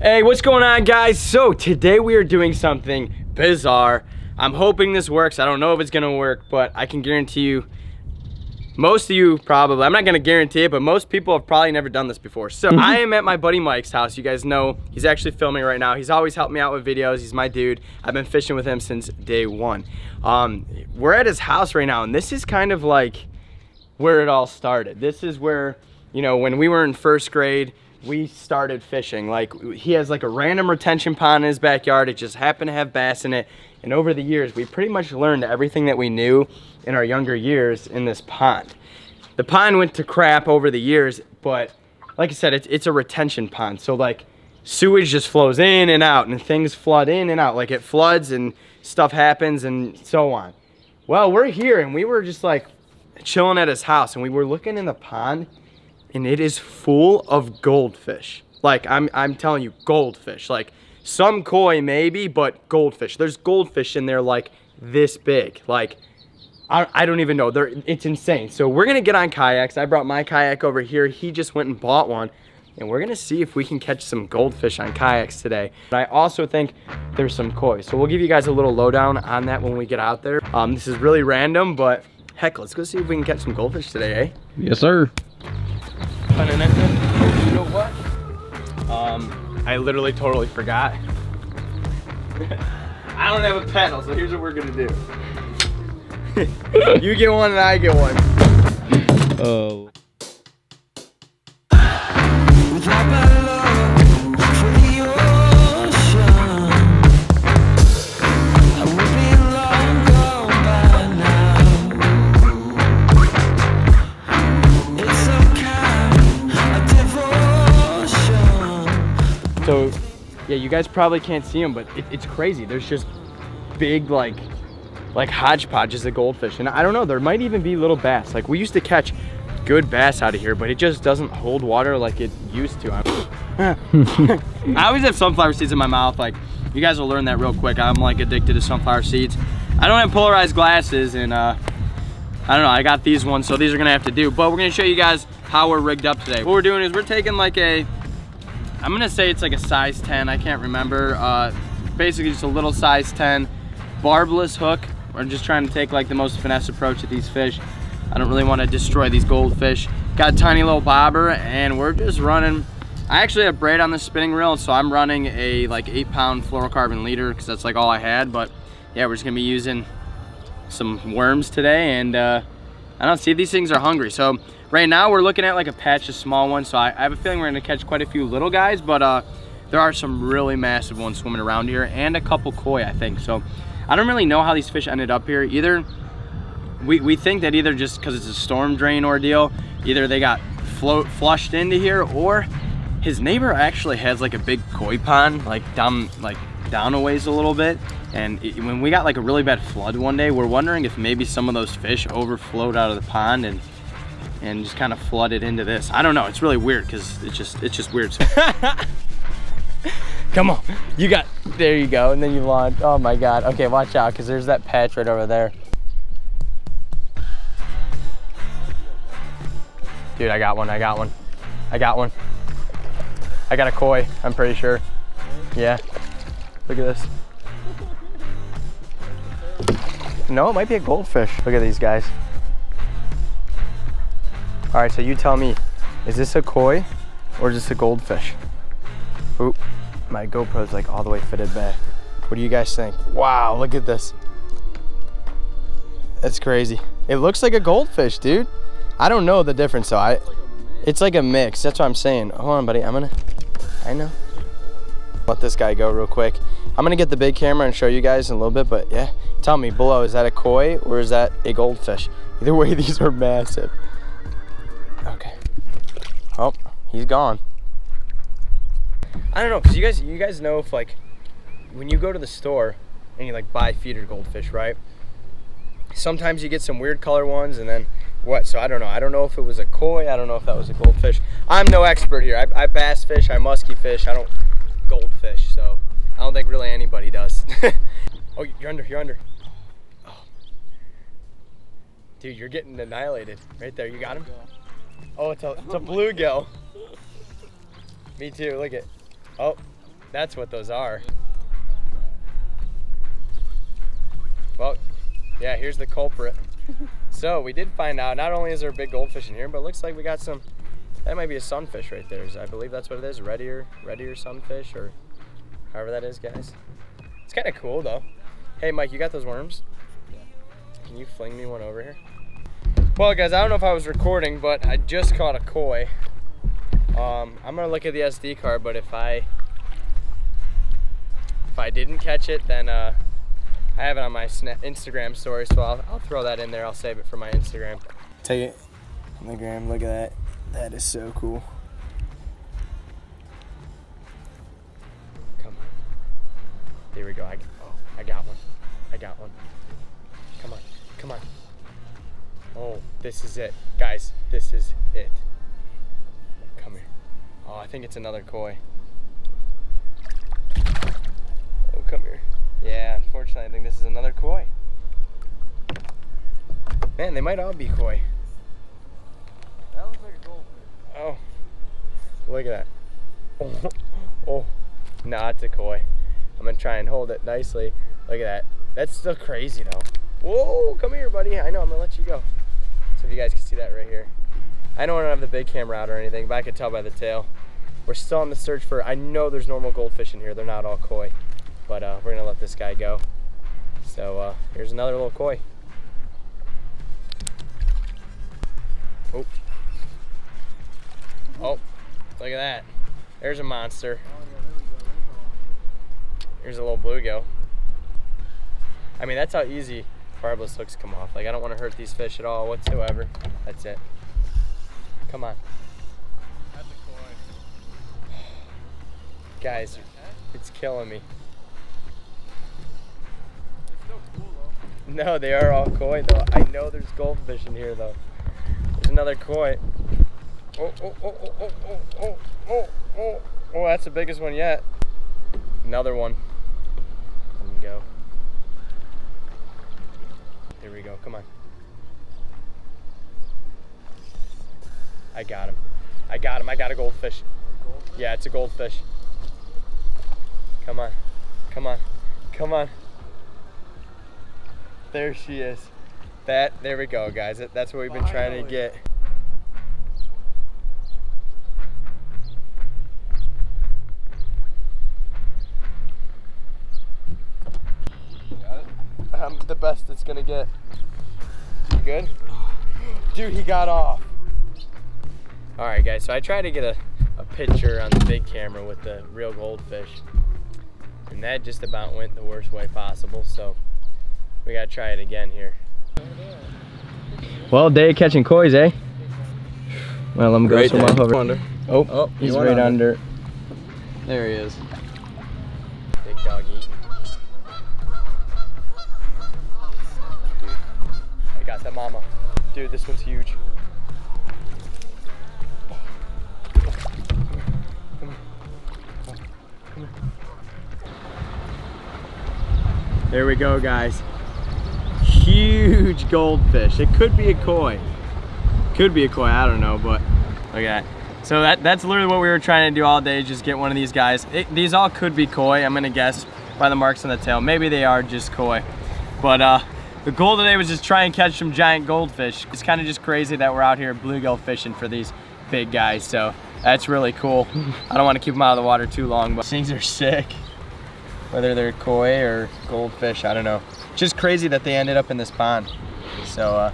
Hey, what's going on, guys? So today we are doing something bizarre. I'm hoping this works. I don't know if it's gonna work, but I can guarantee you, most of you probably, I'm not gonna guarantee it, but most people have probably never done this before. So I am at my buddy Mike's house. You guys know he's actually filming right now. He's always helped me out with videos. He's my dude. I've been fishing with him since day one. We're at his house right now, and this is kind of like where it all started. This is where, you know, when we were in first grade, we started fishing. Like, he has like a random retention pond in his backyard. It just happened to have bass in it. And over the years, we pretty much learned everything that we knew in our younger years in this pond. The pond went to crap over the years, but like I said, it's a retention pond. So like, sewage just flows in and out, and things flood in and out. Like, it floods and stuff happens and so on. Well, we're here, and we were just like chilling at his house, and we were looking in the pond, and it is full of goldfish. Like, I'm telling you, goldfish. Like, some koi maybe, but goldfish. There's goldfish in there like this big. Like, I don't even know. It's insane. So we're gonna get on kayaks. I brought my kayak over here. He just went and bought one, and we're gonna see if we can catch some goldfish on kayaks today. And I also think there's some koi. So we'll give you guys a little lowdown on that when we get out there. This is really random, but heck, let's go see if we can catch some goldfish today, eh? Yes, sir. You know what? I literally totally forgot. I don't have a paddle, so here's what we're gonna do. You get one and I get one. Oh. So, yeah, you guys probably can't see them, but it's crazy. There's just big, like hodgepodges of goldfish. And I don't know, there might even be little bass. Like, we used to catch good bass out of here, but it just doesn't hold water like it used to. I always have sunflower seeds in my mouth. Like, you guys will learn that real quick. I'm like addicted to sunflower seeds. I don't have polarized glasses, and I don't know, I got these ones, so these are gonna have to do. But we're gonna show you guys how we're rigged up today. What we're doing is we're taking like I'm gonna say it's like a size 10, I can't remember. Basically just a little size 10 barbless hook. We're just trying to take like the most finesse approach to these fish. I don't really want to destroy these goldfish. Got a tiny little bobber, and we're just running. I actually have braid on this spinning reel, so I'm running a like 8-pound fluorocarbon leader because that's like all I had. But yeah, we're just gonna be using some worms today, and I don't see if these things are hungry. So right now we're looking at like a patch of small ones, so I have a feeling we're gonna catch quite a few little guys, but there are some really massive ones swimming around here, and a couple koi, I think. So I don't really know how these fish ended up here. Either we think that either just because it's a storm drain ordeal, either they got flushed into here, or his neighbor actually has like a big koi pond like down a ways a little bit. And when we got like a really bad flood one day, we're wondering if maybe some of those fish overflowed out of the pond and just kind of flooded into this. I don't know, it's really weird because it's just weird. So come on, there you go, and then you launch. Oh my God, okay, watch out, because there's that patch right over there. Dude, I got one. I got a koi, I'm pretty sure. Yeah, look at this. No, it might be a goldfish. Look at these guys. All right, so you tell me, is this a koi or is this a goldfish? Oop, my GoPro's like all the way fitted back. What do you guys think? Wow, look at this. That's crazy. It looks like a goldfish, dude. I don't know the difference though. It's like a mix, that's what I'm saying. Hold on, buddy, I know. Let this guy go real quick. I'm gonna get the big camera and show you guys in a little bit, but yeah, tell me below, is that a koi or is that a goldfish? Either way, these are massive. Okay. Oh, he's gone. I don't know, because you guys know if like, when you go to the store and you like buy feeder goldfish, right? Sometimes you get some weird color ones, and then what? So I don't know. I don't know if it was a koi. I don't know if that was a goldfish. I'm no expert here. I bass fish, I musky fish. I don't goldfish, so I don't think really anybody does. Oh, you're under. Oh. Dude, you're getting annihilated right there. You got him? Oh, it's a bluegill. Me too, look at. Oh, That's what those are. Well, yeah, here's the culprit. So we did find out, not only is there a big goldfish in here, but it looks like we got some, that might be a sunfish right there. I believe that's what it is, red ear sunfish, or however that is, guys. It's kind of cool though. Hey Mike, you got those worms? Yeah. Can you fling me one over here? Well guys, I don't know if I was recording, but I just caught a koi. I'm gonna look at the SD card, but if I didn't catch it, then I have it on my Instagram story, so I'll throw that in there. I'll save it for my Instagram. Take it on the gram. Look at that. That is so cool. Come on. There we go. I got one. I got one. Come on. Come on. Oh, this is it. Guys, this is it. Come here. Oh, I think it's another koi. Oh, come here. Yeah, unfortunately, I think this is another koi. Man, they might all be koi. That looks like a goldfish. Oh, look at that. Oh, oh, nah, it's a koi. I'm gonna try and hold it nicely. Look at that. That's still crazy though. Whoa, come here, buddy. I know, I'm gonna let you go. So if you guys can see that right here. I don't have the big camera out or anything, but I can tell by the tail. We're still on the search for, I know there's normal goldfish in here. They're not all koi. But we're gonna let this guy go. So here's another little koi. Oh. Oh, look at that. There's a monster. Here's a little bluegill. I mean, that's how easy barbless hooks come off. Like, I don't want to hurt these fish at all whatsoever. That's it. Come on. That's a koi. Guys, it's killing me. No, they are all koi though. I know there's goldfish in here though. There's another koi. Oh, oh, oh, oh, oh, oh, oh, oh, oh, oh, that's the biggest one yet. Another one. Let me go. Here we go, come on. I got him. I got him, I got a goldfish. Yeah, it's a goldfish. Come on, come on, come on. There she is. There we go, guys. That's what we've been trying to get. Got it? I'm the best it's gonna get. You good? Dude, he got off. All right, guys, so I tried to get a picture on the big camera with the real goldfish, and that just about went the worst way possible, so we gotta try it again here. Well, day of catching kois, eh? Well, I'm going to swim off over. Under. Oh, he's right under. There he is. Big dog eating. Dude, I got the mama. Dude, this one's huge. There we go, guys. Huge goldfish. It could be a koi. Could be a koi, I don't know, but look at that. So that's literally what we were trying to do all day, just get one of these guys. These all could be koi, I'm gonna guess by the marks on the tail. Maybe they are just koi. But the goal today was just try and catch some giant goldfish. It's kind of just crazy that we're out here bluegill fishing for these big guys, so that's really cool. I don't want to keep them out of the water too long, but things are sick. Whether they're koi or goldfish, I don't know. Just crazy that they ended up in this pond. So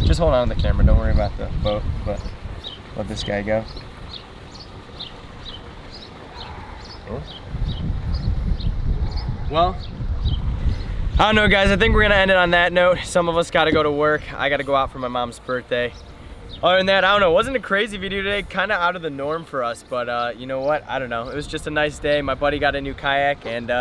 just hold on to the camera, don't worry about the boat, but let this guy go. Oh. Well, I don't know, guys, I think we're gonna end it on that note. Some of us gotta go to work. I gotta go out for my mom's birthday. Other than that, I don't know, it wasn't a crazy video today, kind of out of the norm for us, but you know what, I don't know. It was just a nice day. My buddy got a new kayak, and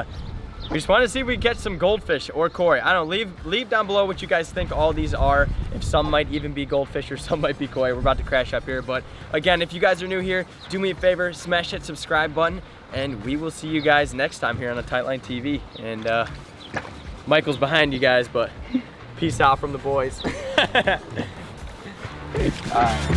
we just wanted to see if we could catch some goldfish or koi. I don't know, leave down below what you guys think all these are. If some might even be goldfish or some might be koi. We're about to crash up here, but again, if you guys are new here, do me a favor, smash that subscribe button, and we will see you guys next time here on the Tightline TV. And Michael's behind you guys, but peace out from the boys. All right.